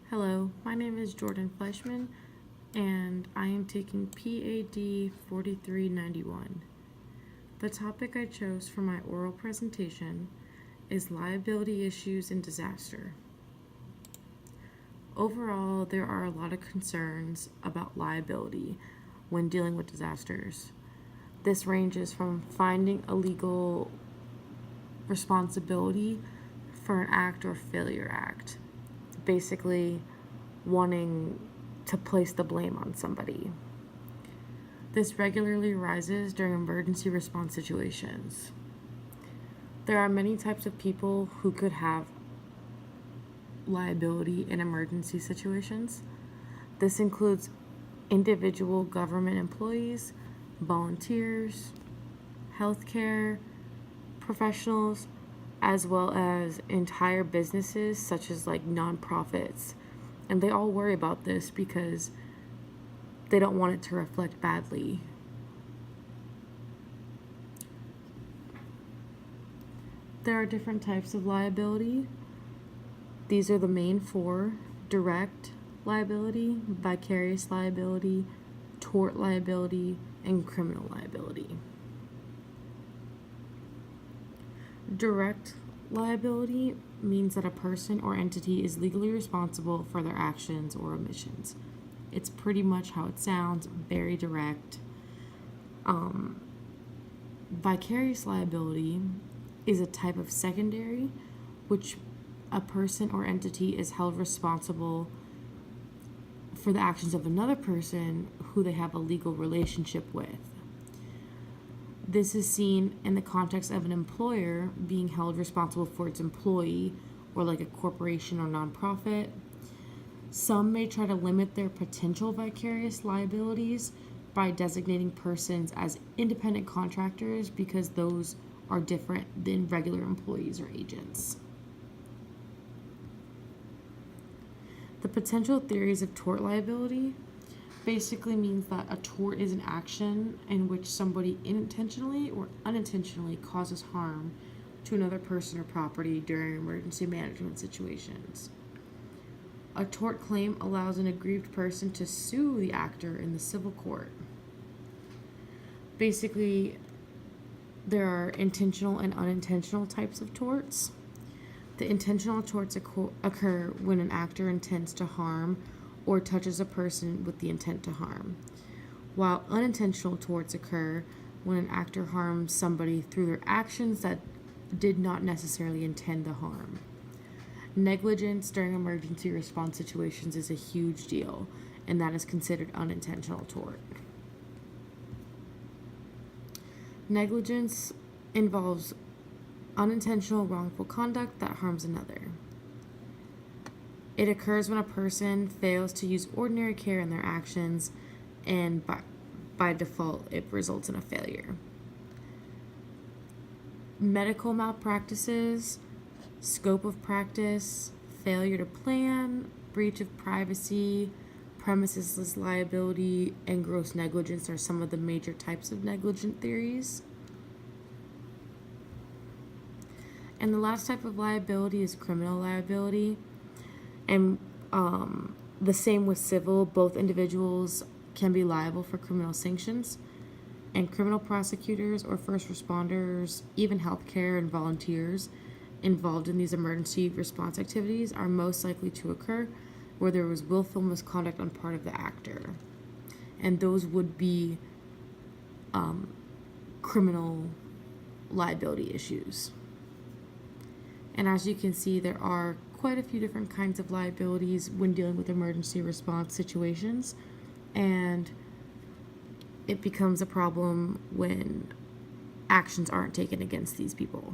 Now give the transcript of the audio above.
Hello, my name is Jordan Fleischman, and I am taking PAD 4391. The topic I chose for my oral presentation is liability issues in disaster. Overall, there are a lot of concerns about liability when dealing with disasters. This ranges from finding a legal responsibility for an act or failure act, basically wanting to place the blame on somebody. This regularly arises during emergency response situations. There are many types of people who could have liability in emergency situations. This includes individual government employees, volunteers, healthcare professionals, as well as entire businesses such as like nonprofits. And they all worry about this because they don't want it to reflect badly. There are different types of liability. These are the main four: direct liability, vicarious liability, tort liability, and criminal liability. Direct liability means that a person or entity is legally responsible for their actions or omissions. It's pretty much how it sounds, very direct. Vicarious liability is a type of secondary, which a person or entity is held responsible for the actions of another person who they have a legal relationship with. This is seen in the context of an employer being held responsible for its employee, or like a corporation or nonprofit. Some may try to limit their potential vicarious liabilities by designating persons as independent contractors because those are different than regular employees or agents. The potential theories of tort liability basically means that a tort is an action in which somebody intentionally or unintentionally causes harm to another person or property during emergency management situations. A tort claim allows an aggrieved person to sue the actor in the civil court. Basically, there are intentional and unintentional types of torts. The intentional torts occur when an actor intends to harm or touches a person with the intent to harm, while unintentional torts occur when an actor harms somebody through their actions that did not necessarily intend the harm. Negligence during emergency response situations is a huge deal, and that is considered unintentional tort. Negligence involves unintentional wrongful conduct that harms another. It occurs when a person fails to use ordinary care in their actions, and by default, it results in a failure. Medical malpractices, scope of practice, failure to plan, breach of privacy, premises liability, and gross negligence are some of the major types of negligent theories. And the last type of liability is criminal liability. And the same with civil. Both individuals can be liable for criminal sanctions. And criminal prosecutors or first responders, even healthcare and volunteers involved in these emergency response activities are most likely to occur where there was willful misconduct on part of the actor. And those would be criminal liability issues. And as you can see, there are quite a few different kinds of liabilities when dealing with emergency response situations, and it becomes a problem when actions aren't taken against these people.